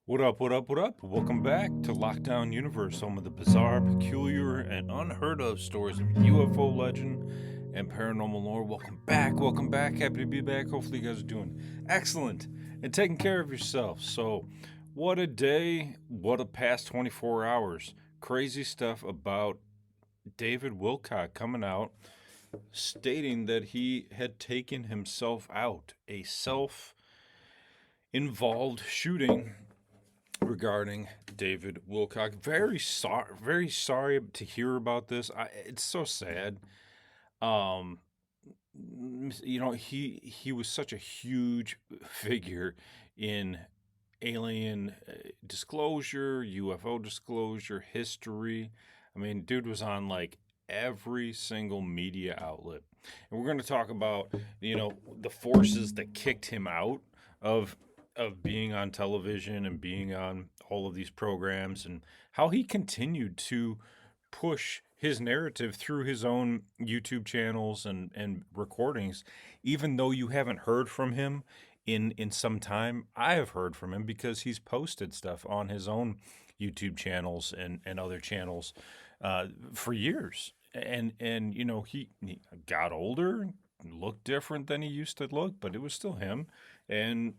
What up, what up, what up? Welcome back to Lockdown Universe, home of the bizarre, peculiar, and unheard of stories of UFO legend and paranormal lore. Welcome back, welcome back. Happy to be back. Hopefully, you guys are doing excellent and taking care of yourself. So, what a day, what a past 24 hours. Crazy stuff about David Wilcock coming out stating that he had taken himself out, a self involved shooting regarding David Wilcock. Very sorry to hear about this. It's so sad. Um, he was such a huge figure in alien disclosure, UFO disclosure, history. I mean, dude was on like every single media outlet. And we're going to talk about, the forces that kicked him out of being on television and being on all of these programs, and how he continued to push his narrative through his own YouTube channels and recordings, even though you haven't heard from him in some time. I have heard from him because he's posted stuff on his own YouTube channels and other channels for years. And he got older, looked different than he used to look, but it was still him. And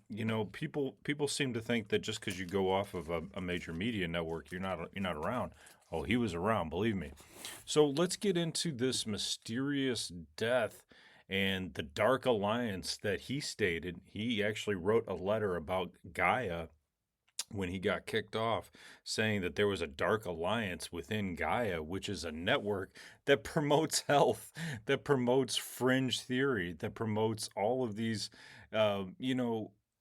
people seem to think that just because you go off of a major media network, you're not around. Oh, he was around, believe me. So let's get into this mysterious death and the dark alliance that he stated. He actually wrote a letter about Gaia when he got kicked off, saying that there was a dark alliance within Gaia, which is a network that promotes health, that promotes fringe theory, that promotes all of these,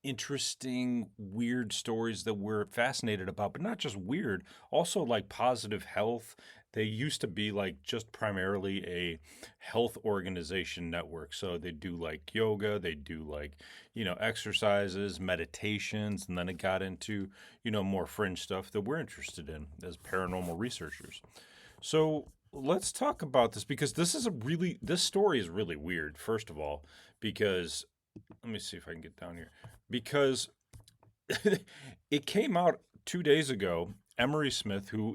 interesting, weird stories that we're fascinated about, but not just weird, also like positive health. They used to be like just primarily a health organization network. So they do like yoga, they do like, exercises, meditations, and then it got into, more fringe stuff that we're interested in as paranormal researchers. So let's talk about this because this story is really weird, first of all, because let me see if I can get down here. Because it came out 2 days ago. Emery Smith, who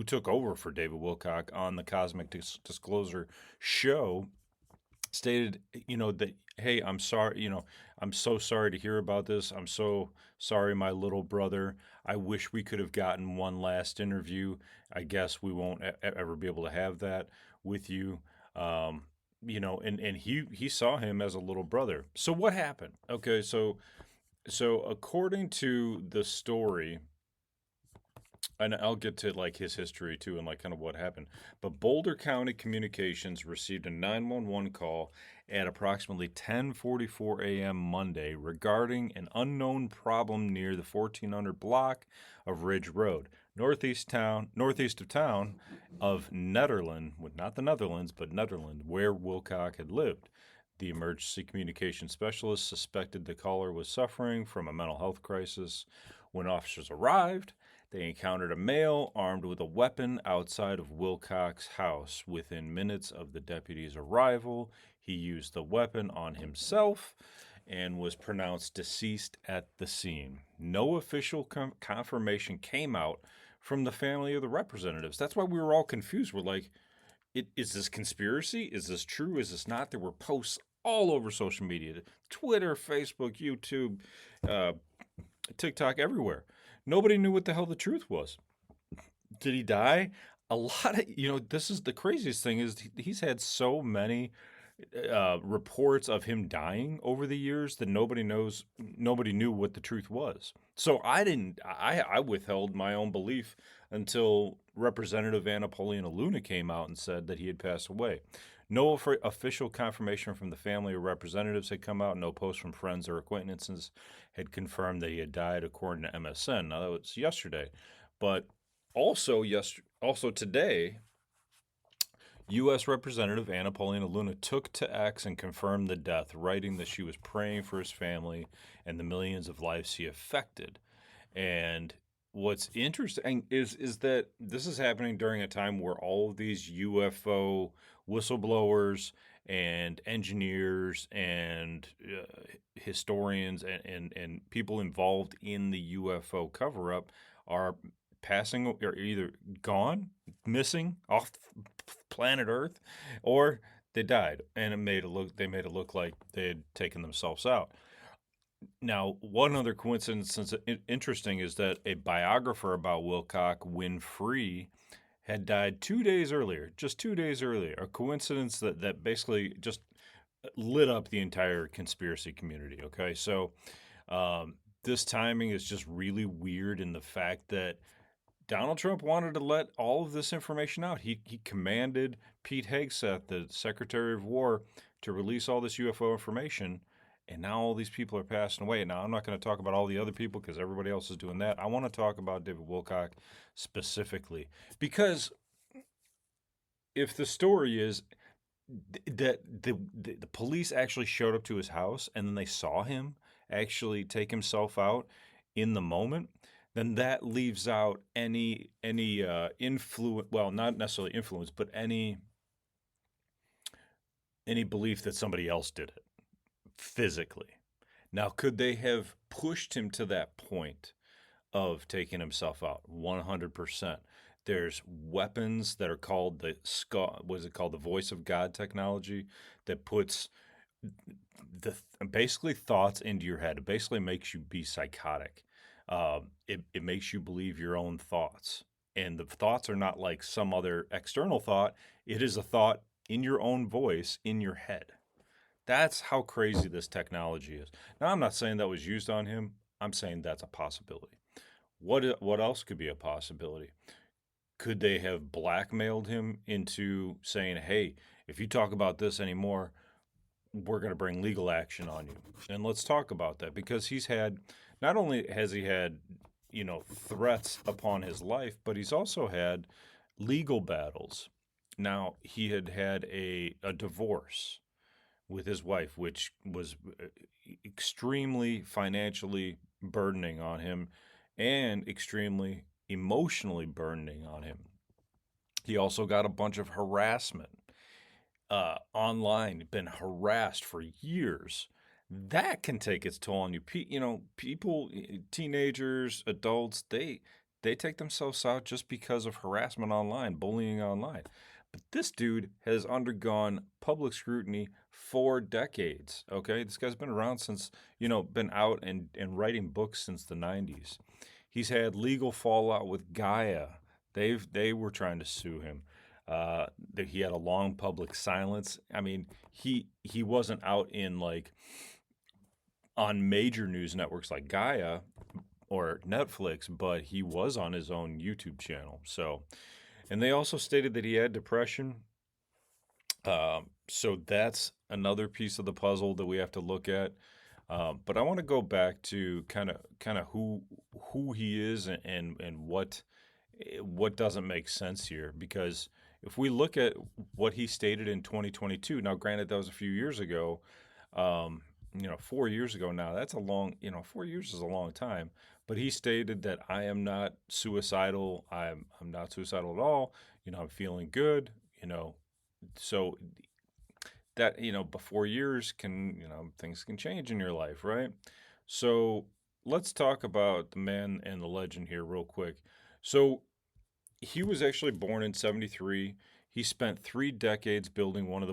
took over for David Wilcock on the Cosmic Disclosure show, stated, that, hey, I'm sorry, I'm so sorry to hear about this. I'm so sorry, my little brother. I wish we could have gotten one last interview. I guess we won't ever be able to have that with you. Um, and he saw him as a little brother. So what happened? Okay, so according to the story, and I'll get to like his history too and like kind of what happened. But Boulder County Communications received a 911 call at approximately 10:44 a.m. Monday regarding an unknown problem near the 1400 block of Ridge Road, northeast of town of Nederland, not the Netherlands, but Nederland, where Wilcock had lived. The emergency communication specialist suspected the caller was suffering from a mental health crisis. When officers arrived, they encountered a male armed with a weapon outside of Wilcock's house. Within minutes of the deputy's arrival, he used the weapon on himself and was pronounced deceased at the scene. No official confirmation came out from the family or the representatives. That's why we were all confused. We're like, is this conspiracy? Is this true? Is this not? There were posts all over social media, Twitter, Facebook, YouTube, uh, TikTok, everywhere. Nobody knew what the hell the truth was. Did he die? A lot of, this is the craziest thing is he's had so many reports of him dying over the years that nobody knew what the truth was. So I withheld my own belief until Representative Anna Paulina Luna came out and said that he had passed away. No official confirmation from the family or representatives had come out. No posts from friends or acquaintances had confirmed that he had died, according to MSN. Now that was yesterday, but also today, U.S. Representative Anna Paulina Luna took to X and confirmed the death, writing that she was praying for his family and the millions of lives he affected. And what's interesting is that this is happening during a time where all of these UFO whistleblowers and engineers and historians and people involved in the UFO cover up are passing or either gone, missing off planet Earth, or they died, and they made it look like they had taken themselves out. Now, one other coincidence that's interesting is that a biographer about Wilcock, Winfrey, had died 2 days earlier, just 2 days earlier. A coincidence that basically just lit up the entire conspiracy community. Okay, so this timing is just really weird in the fact that Donald Trump wanted to let all of this information out. He commanded Pete Hegseth, the Secretary of War, to release all this UFO information, and now all these people are passing away. Now, I'm not going to talk about all the other people because everybody else is doing that. I want to talk about David Wilcock specifically because if the story is that the police actually showed up to his house and then they saw him actually take himself out in the moment, then that leaves out any influence. Well, not necessarily influence, but any belief that somebody else did it physically. Now, could they have pushed him to that point of taking himself out? 100%. There's weapons that are called the voice of God technology that puts basically thoughts into your head. It basically makes you be psychotic. It makes you believe your own thoughts. And the thoughts are not like some other external thought. It is a thought in your own voice in your head. That's how crazy this technology is. Now, I'm not saying that was used on him. I'm saying that's a possibility. What else could be a possibility? Could they have blackmailed him into saying, hey, if you talk about this anymore, we're going to bring legal action on you? And let's talk about that because not only has he had, threats upon his life, but he's also had legal battles. Now, he had a divorce with his wife, which was extremely financially burdening on him and extremely emotionally burdening on him. He also got a bunch of harassment online, been harassed for years. That can take its toll on you. People, teenagers, adults, they take themselves out just because of harassment online, bullying online. But this dude has undergone public scrutiny for decades. Okay, this guy's been around since, been out and writing books since the 90s. He's had legal fallout with GAIA. They were trying to sue him. He had a long public silence. I mean, he wasn't out in on major news networks like GAIA or Netflix, but he was on his own YouTube channel. So, and they also stated that he had depression. So that's another piece of the puzzle that we have to look at. But I want to go back to kind of who he is and what doesn't make sense here, because if we look at what he stated in 2022, now granted that was a few years ago, 4 years ago now, that's a long, 4 years is a long time, but he stated that I am not suicidal. I'm not suicidal at all. I'm feeling good, so that, before years can, things can change in your life, right? So let's talk about the man and the legend here real quick. So he was actually born in 1973. He spent 3 decades building one of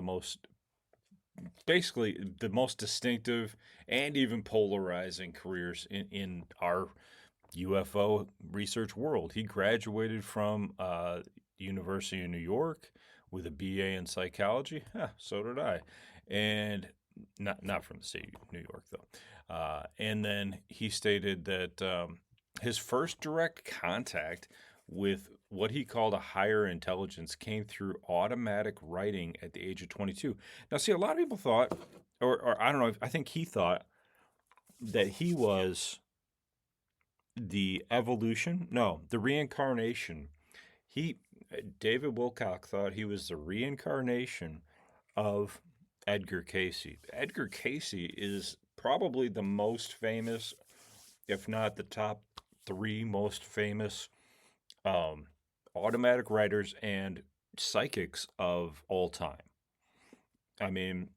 basically the most distinctive and even polarizing careers in our UFO research world. He graduated from the University of New York with a BA in psychology. So did I. And not from the city of New York, though. And then he stated that his first direct contact with what he called a higher intelligence came through automatic writing at the age of 22. Now, see, a lot of people thought, or I don't know, I think he thought that he was the reincarnation. David Wilcock thought he was the reincarnation of Edgar Cayce. Edgar Cayce is probably the most famous, if not the top 3 most famous automatic writers and psychics of all time. I mean,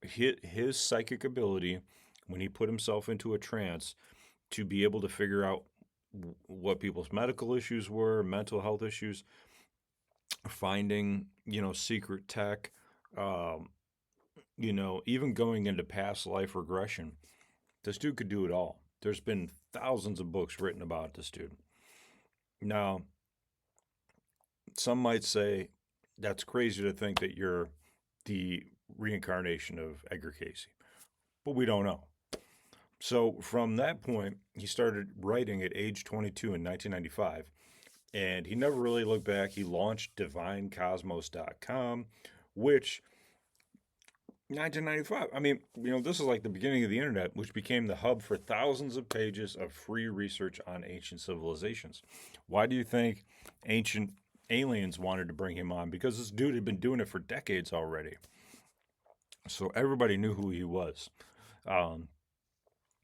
his psychic ability, when he put himself into a trance, to be able to figure out what people's medical issues were, mental health issues, finding, secret tech, um, even going into past life regression. This dude could do it all. There's been thousands of books written about this dude. Now, some might say that's crazy to think that you're the reincarnation of Edgar Casey, but we don't know. So from that point, he started writing at age 22 in 1995, and he never really looked back. He launched divinecosmos.com, which 1995. I mean, this is like the beginning of the internet, which became the hub for thousands of pages of free research on ancient civilizations. Why do you think ancient aliens wanted to bring him on? Because this dude had been doing it for decades already. So everybody knew who he was. Um,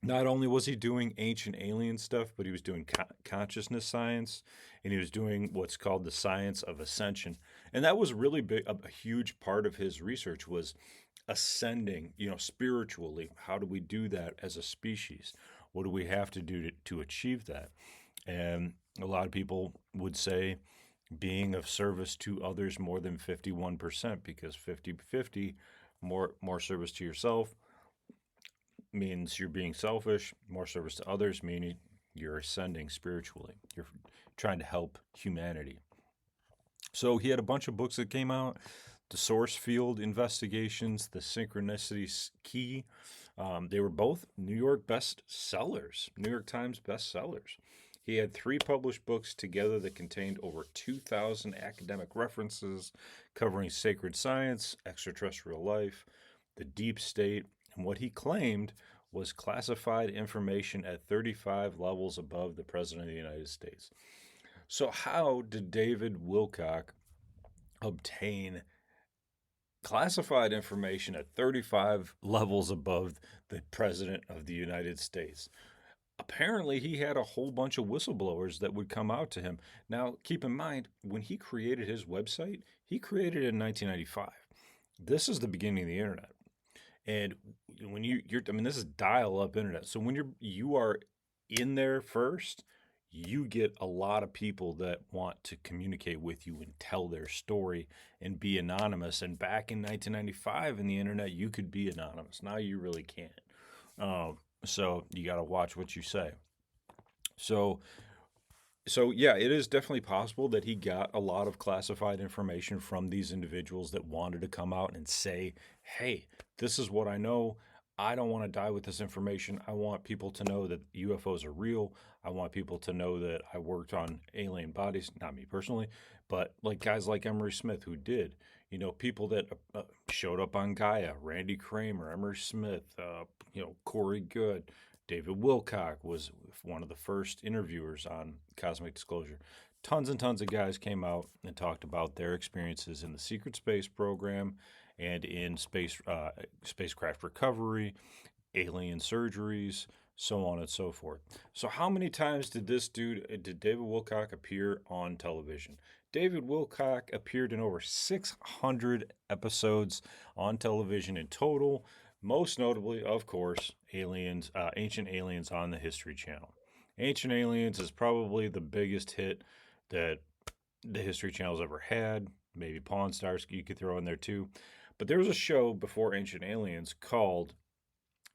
Not only was he doing ancient alien stuff, but he was doing consciousness science, and he was doing what's called the science of ascension. And that was really big, a huge part of his research was ascending, spiritually. How do we do that as a species? What do we have to do to achieve that? And a lot of people would say being of service to others more than 51%, because 50-50, more service to yourself means you're being selfish. More service to others meaning you're ascending spiritually. You're trying to help humanity. So he had a bunch of books that came out: The Source Field Investigations, The Synchronicity's Key. They were both New York bestsellers, New York Times bestsellers. He had 3 published books together that contained over 2,000 academic references covering sacred science, extraterrestrial life, the deep state, and what he claimed was classified information at 35 levels above the President of the United States. So, how did David Wilcock obtain classified information at 35 levels above the President of the United States? Apparently, he had a whole bunch of whistleblowers that would come out to him. Now, keep in mind, when he created his website, he created it in 1995. This is the beginning of the internet. And when this is dial-up internet. So when you are in there first, you get a lot of people that want to communicate with you and tell their story and be anonymous. And back in 1995 in the internet, you could be anonymous. Now you really can't. So you got to watch what you say. So yeah, it is definitely possible that he got a lot of classified information from these individuals that wanted to come out and say, hey, this is what I know. I don't want to die with this information. I want people to know that UFOs are real. I want people to know that I worked on alien bodies, not me personally, but like guys like Emery Smith who did. People that showed up on Gaia, Randy Kramer, Emery Smith, Corey Good. David Wilcock was one of the first interviewers on Cosmic Disclosure. Tons and tons of guys came out and talked about their experiences in the secret space program and in spacecraft recovery, alien surgeries, so on and so forth. So how many times did David Wilcock appear on television? David Wilcock appeared in over 600 episodes on television in total, most notably, of course, Ancient Aliens on the History Channel. Ancient Aliens is probably the biggest hit that the History Channel's ever had. Maybe Pawn Stars you could throw in there too. But there was a show before Ancient Aliens called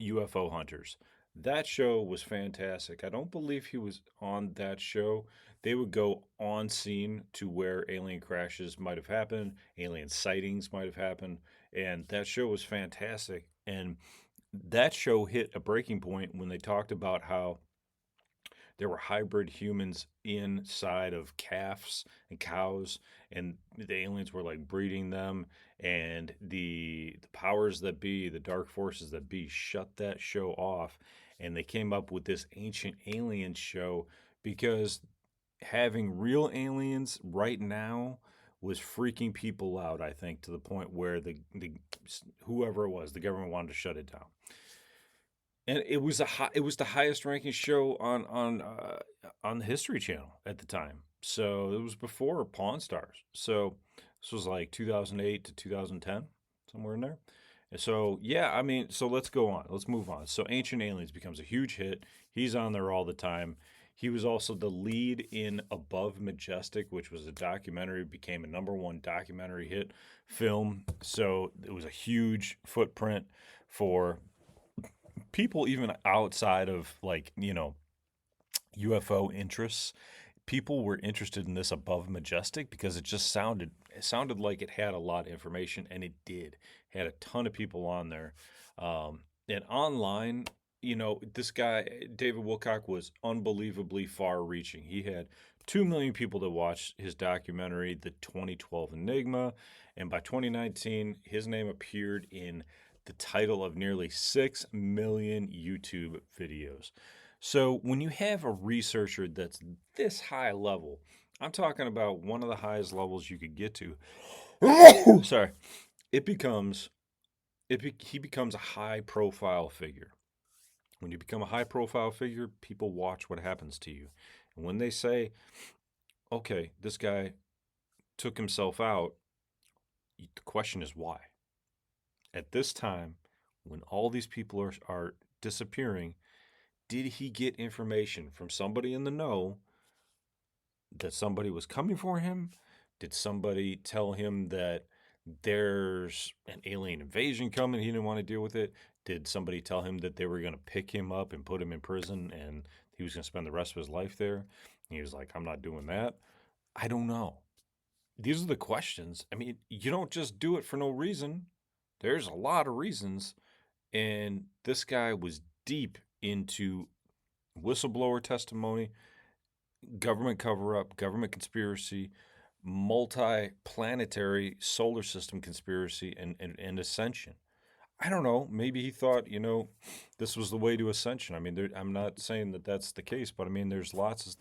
UFO Hunters. That show was fantastic. I don't believe he was on that show. They would go on scene to where alien crashes might have happened, alien sightings might have happened, and that show was fantastic. And that show hit a breaking point when they talked about how there were hybrid humans inside of calves and cows, and the aliens were like breeding them. And the powers that be, the dark forces that be, shut that show off, and they came up with this Ancient Aliens show because having real aliens right now was freaking people out. I think to the point where the whoever it was, the government wanted to shut it down. And it was the highest ranking show on the History Channel at the time. So it was before Pawn Stars. So this was like 2008 to 2010, somewhere in there. So yeah, I mean, so let's go on. Let's move on. So Ancient Aliens becomes a huge hit. He's on there all the time. He was also the lead in Above Majestic, which was a documentary, became a number one documentary hit film. So it was a huge footprint for people even outside of like, UFO interests. People were interested in this Above Majestic because it sounded like it had a lot of information, and it did. It had a ton of people on there. And online, this guy David Wilcock was unbelievably far reaching. He had 2 million people that watched his documentary The 2012 Enigma, and by 2019 his name appeared in the title of nearly 6 million YouTube videos. So when you have a researcher that's this high level, I'm talking about one of the highest levels you could get to. Sorry, it becomes he becomes a high profile figure. When you become a high profile figure, people watch what happens to you. And when they say, "Okay, this guy took himself out," the question is why. At this time, when all these people are disappearing, did he get information from somebody in the know that somebody was coming for him? Did somebody tell him that there's an alien invasion coming? He didn't want to deal with it. Did somebody tell him that they were going to pick him up and put him in prison and he was going to spend the rest of his life there? And he was like, I'm not doing that. I don't know. These are the questions. I mean, you don't just do it for no reason. There's a lot of reasons. And this guy was deep into whistleblower testimony, government cover up, government conspiracy, multi-planetary solar system conspiracy, and ascension. I don't know. Maybe he thought, this was the way to ascension. I mean, I'm not saying that that's the case, but I mean, there's lots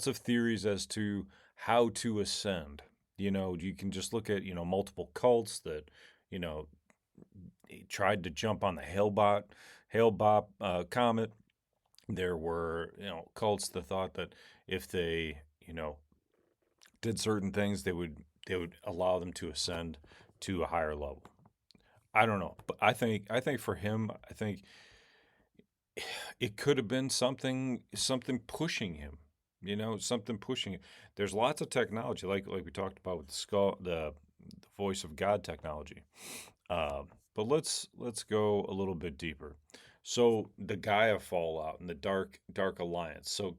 of theories as to how to ascend. You can just look at multiple cults that you know tried to jump on the Hale-Bopp comet. There were cults that thought that if they did certain things, they would allow them to ascend to a higher level. I don't know, but I think for him, I think it could have been something pushing him. Something pushing it. There's lots of technology, like we talked about with the voice of God technology. But let's go a little bit deeper. So the Gaia fallout and the Dark Alliance. So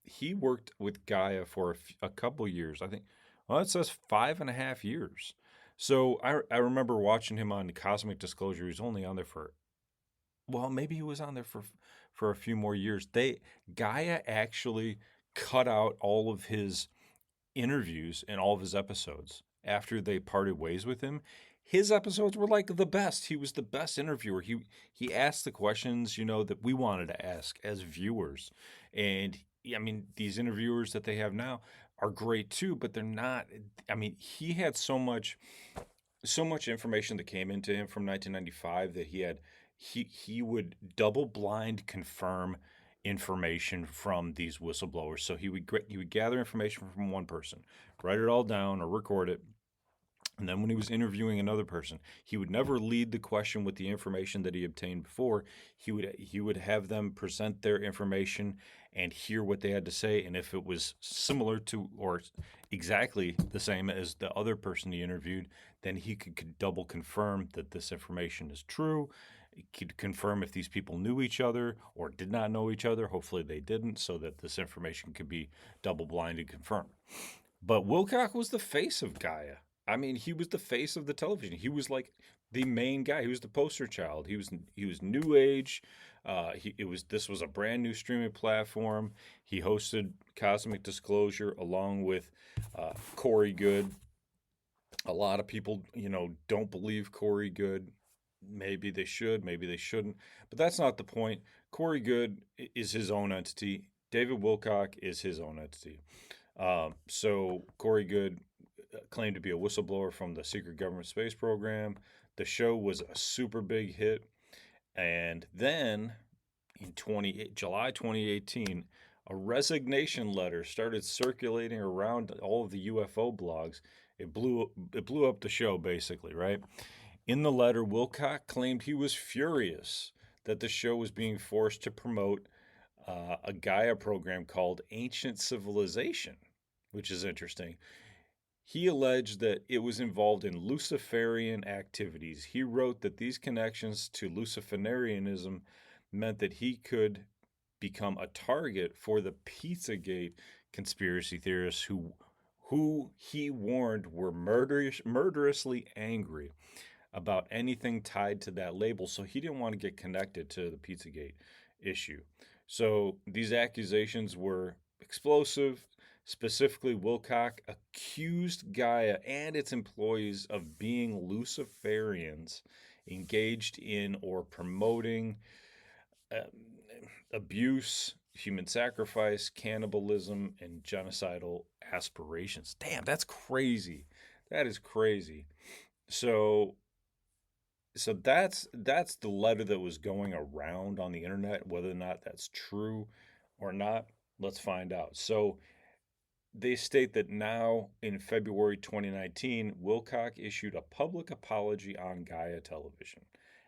he worked with Gaia for a couple years. I think, well, it says 5.5 years. So I remember watching him on Cosmic Disclosure. He was only on there for, well, maybe he was on there for a few more years. Gaia actually cut out all of his interviews and all of his episodes after they parted ways with him. His episodes were like the best. He was the best interviewer. He asked the questions, that we wanted to ask as viewers. And I mean, these interviewers that they have now are great too, but they're not. I mean, he had so much information that came into him from 1995 that he would double blind confirm information from these whistleblowers. So he would gather information from one person, write it all down or record it, and then when he was interviewing another person, he would never lead the question with the information that he obtained before. He would have them present their information and hear what they had to say, and if it was similar to or exactly the same as the other person he interviewed, then he could double confirm that this information is true. He could confirm if these people knew each other or did not know each other. Hopefully they didn't, so that this information could be double blinded confirmed. But Wilcock was the face of Gaia. I mean, he was the face of the television. He was like the main guy. He was the poster child. He was new age. This was a brand new streaming platform. He hosted Cosmic Disclosure along with Corey Good. A lot of people, don't believe Corey Good. Maybe they should, maybe they shouldn't. But that's not the point. Corey Good is his own entity. David Wilcock is his own entity. So Corey Good claimed to be a whistleblower from the secret government space program. The show was a super big hit. And then in July 2018, a resignation letter started circulating around all of the UFO blogs. It blew up the show basically, right? In the letter, Wilcock claimed he was furious that the show was being forced to promote a Gaia program called Ancient Civilization, which is interesting. He alleged that it was involved in Luciferian activities. He wrote that these connections to Luciferianism meant that he could become a target for the Pizzagate conspiracy theorists who he warned were murderously angry about anything tied to that label. So he didn't want to get connected to the Pizzagate issue. So these accusations were explosive. Specifically, Wilcock accused Gaia and its employees of being Luciferians engaged in or promoting uh, abuse, human sacrifice, cannibalism, and genocidal aspirations. Damn, that's crazy. That is crazy. So that's the letter that was going around on the internet. Whether or not that's true or not, let's find out. So they state that now in February 2019, Wilcock issued a public apology on Gaia television,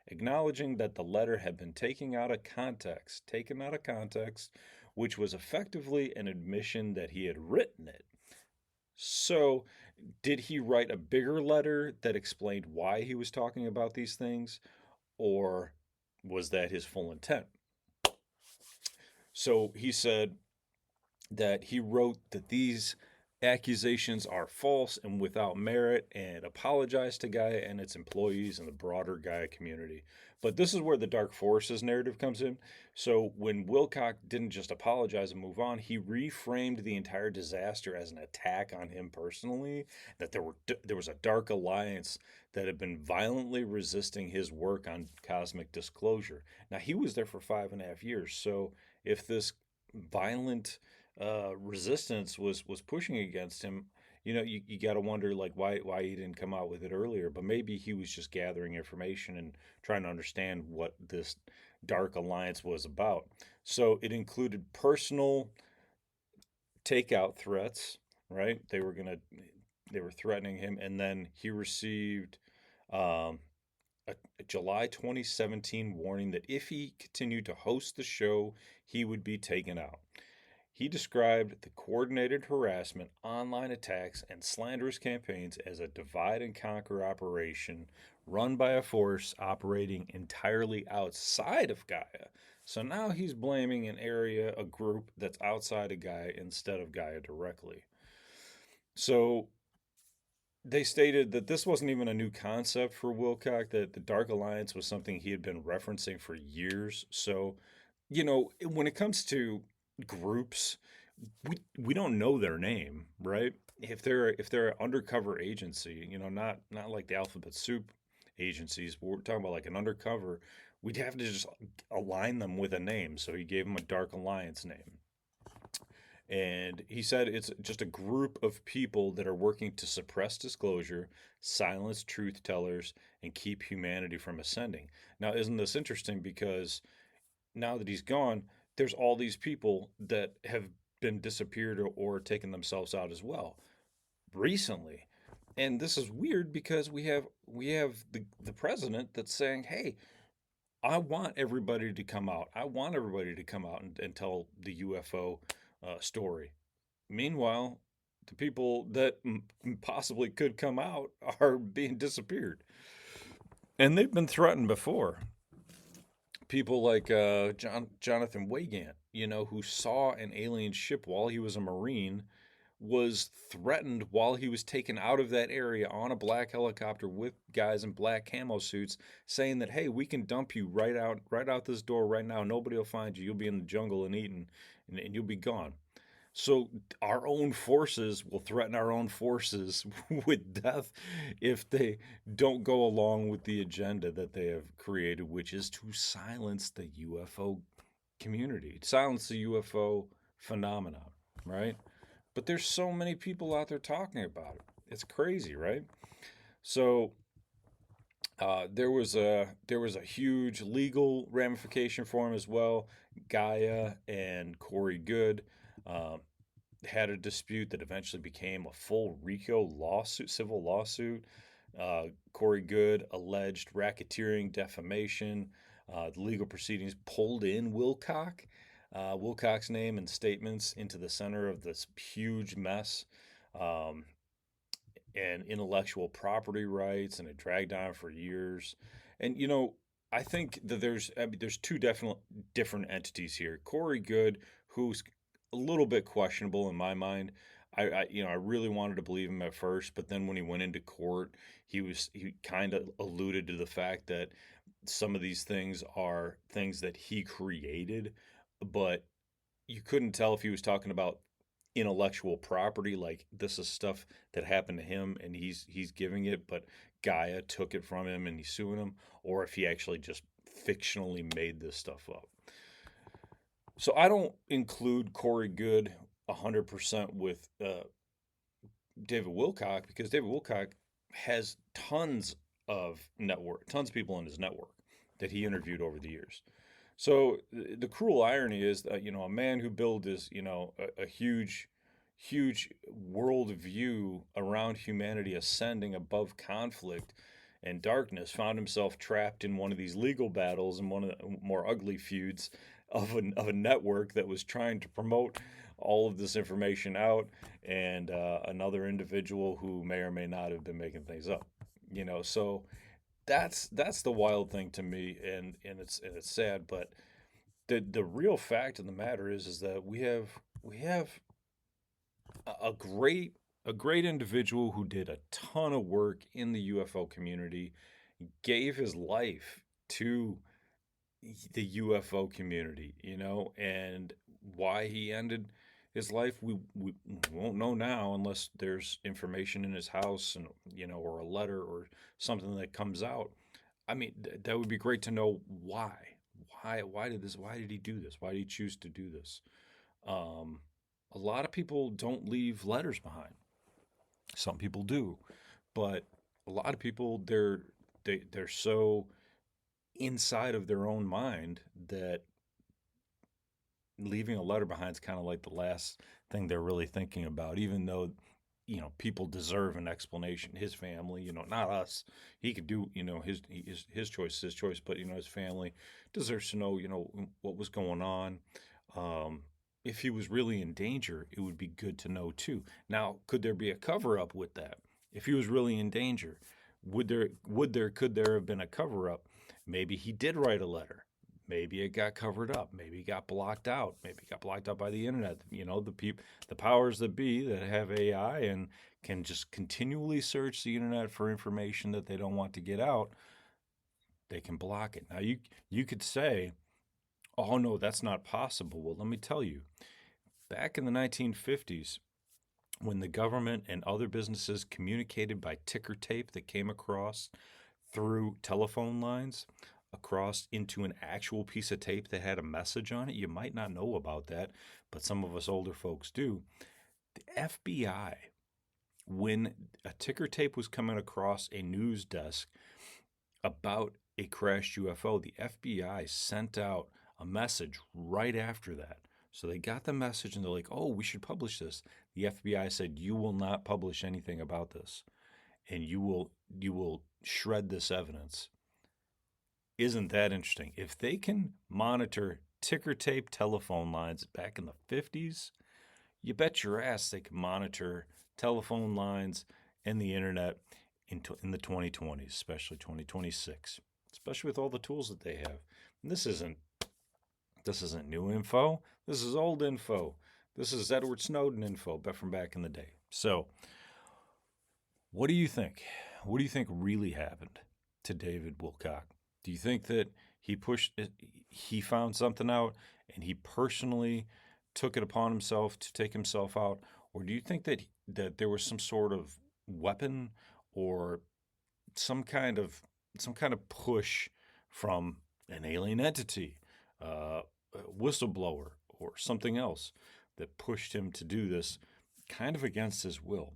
acknowledging that the letter had been taken out of context, which was effectively an admission that he had written it. So, did he write a bigger letter that explained why he was talking about these things, or was that his full intent? So, he said that he wrote that these accusations are false and without merit and apologized to Gaia and its employees and the broader Gaia community. But this is where the Dark Forces narrative comes in. So when Wilcock didn't just apologize and move on, he reframed the entire disaster as an attack on him personally, that there was a dark alliance that had been violently resisting his work on cosmic disclosure. Now he was there for 5.5 years. So if this violent resistance was pushing against him, you got to wonder like why he didn't come out with it earlier. But maybe he was just gathering information and trying to understand what this dark alliance was about. So it included personal takeout threats, right? They were threatening him, and then he received um, a July 2017 warning that if he continued to host the show, he would be taken out. He described the coordinated harassment, online attacks, and slanderous campaigns as a divide and conquer operation run by a force operating entirely outside of Gaia. So now he's blaming a group that's outside of Gaia instead of Gaia directly. So they stated that this wasn't even a new concept for Wilcock, that the Dark Alliance was something he had been referencing for years. So, when it comes to groups, we don't know their name, right? If they're an undercover agency, not like the alphabet soup agencies, but we're talking about like an undercover, we'd have to just align them with a name. So he gave them a Dark Alliance name. And he said it's just a group of people that are working to suppress disclosure, silence truth tellers, and keep humanity from ascending. Now, isn't this interesting? Because now that he's gone, there's all these people that have been disappeared or taken themselves out as well recently. And this is weird because we have the president that's saying, "Hey, I want everybody to come out. I want everybody to come out and tell the UFO story." Meanwhile, the people that possibly could come out are being disappeared, and they've been threatened before. People like Jonathan Waygant, who saw an alien ship while he was a Marine, was threatened while he was taken out of that area on a black helicopter with guys in black camo suits, saying that, "Hey, we can dump you right out this door right now. Nobody will find you. You'll be in the jungle and eating, and you'll be gone." So our own forces will threaten our own forces with death if they don't go along with the agenda that they have created, which is to silence the UFO community, silence the UFO phenomenon, right? But there's so many people out there talking about it. It's crazy, right? So there was a huge legal ramification for him as well. Gaia and Corey Good um, had a dispute that eventually became a full RICO lawsuit, civil lawsuit. Corey Good alleged racketeering, defamation. The legal proceedings pulled in Wilcock, Wilcock's name and statements into the center of this huge mess. Um, and intellectual property rights, and it dragged on for years. And I think that there's two definite different entities here. Corey Good, who's a little bit questionable in my mind. I really wanted to believe him at first, but then when he went into court, he kind of alluded to the fact that some of these things are things that he created, but you couldn't tell if he was talking about intellectual property, like this is stuff that happened to him and he's giving it, but Gaia took it from him and he's suing him, or if he actually just fictionally made this stuff up. So I don't include Corey Good 100% with David Wilcock, because David Wilcock has tons of people in his network that he interviewed over the years. So the cruel irony is that a man who built this a huge world view around humanity ascending above conflict and darkness found himself trapped in one of these legal battles and one of the more ugly feuds of a network that was trying to promote all of this information out, and another individual who may or may not have been making things up. So that's the wild thing to me, and it's sad, but the real fact of the matter is that we have a great individual who did a ton of work in the UFO community, gave his life to the UFO community, and why he ended his life, we won't know now unless there's information in his house, and or a letter or something that comes out. I mean, that would be great to know why. Why did he do this? Why did he choose to do this? Um, a lot of people don't leave letters behind. Some people do, but a lot of people they're so inside of their own mind that leaving a letter behind is kind of like the last thing they're really thinking about, even though people deserve an explanation. His family, not us. He could do, his choice is his choice, but his family deserves to know, what was going on. Um, if he was really in danger, it would be good to know too. Now, could there be a cover up with that? If he was really in danger, could there have been a cover up? Maybe he did write a letter. Maybe it got covered up. Maybe it got blocked out. Maybe it got blocked out by the internet. The powers that be that have AI and can just continually search the internet for information that they don't want to get out, they can block it. Now you could say, "Oh no, that's not possible." Well, let me tell you. Back in the 1950s, when the government and other businesses communicated by ticker tape that came across through telephone lines across into an actual piece of tape that had a message on it. You might not know about that, but some of us older folks do. The FBI, when a ticker tape was coming across a news desk about a crashed UFO, the FBI sent out a message right after that. So they got the message and they're like, "Oh, we should publish this." The FBI said, "You will not publish anything about this, and you will shred this evidence." Isn't that interesting? If they can monitor ticker tape telephone lines back in the 50s, you bet your ass they can monitor telephone lines and the internet in the 2020s, especially 2026, especially with all the tools that they have. And this isn't new info. This is old info. This is Edward Snowden info from back in the day. So, what do you think? What do you think really happened to David Wilcock? Do you think that he found something out and he personally took it upon himself to take himself out, or do you think that there was some sort of weapon or some kind of push from an alien entity, a whistleblower, or something else that pushed him to do this kind of against his will?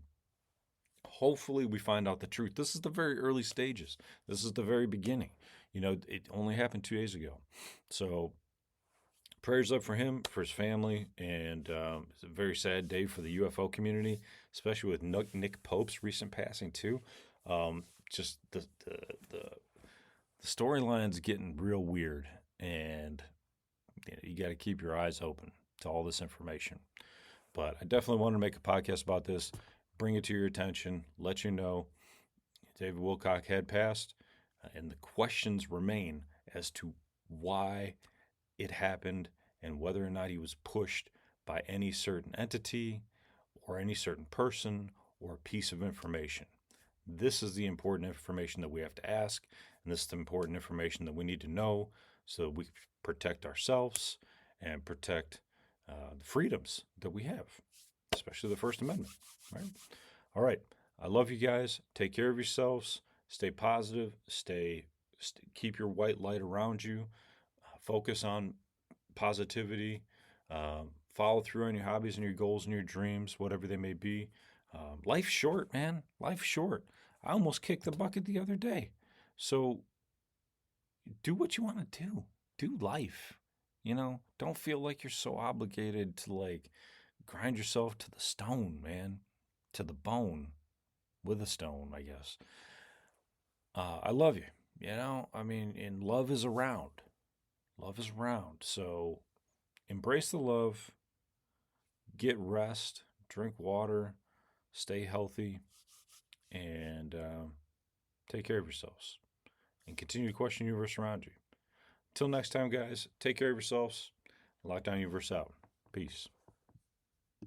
Hopefully, we find out the truth. This is the very early stages. This is the very beginning. It only happened 2 days ago. So, prayers up for him, for his family, and it's a very sad day for the UFO community, especially with Nick Pope's recent passing, too. Just the storyline's getting real weird, and you got to keep your eyes open to all this information. But I definitely wanted to make a podcast about this, bring it to your attention, let you know David Wilcock had passed, and the questions remain as to why it happened and whether or not he was pushed by any certain entity or any certain person or piece of information. This is the important information that we have to ask, and this is the important information that we need to know so that we protect ourselves and protect the freedoms that we have, especially the First Amendment. Right? All right. I love you guys. Take care of yourselves. Stay positive. Keep your white light around you. Focus on positivity. Follow through on your hobbies and your goals and your dreams, whatever they may be. Life's short, man. Life's short. I almost kicked the bucket the other day. So do what you want to do. Do life. Don't feel like you're so obligated to like grind yourself to the stone, man. To the bone with a stone, I guess. I love you. And love is around. Love is around. So embrace the love, get rest, drink water, stay healthy, and take care of yourselves. And continue to question the universe around you. Until next time, guys, take care of yourselves. Lockdown Universe out. Peace.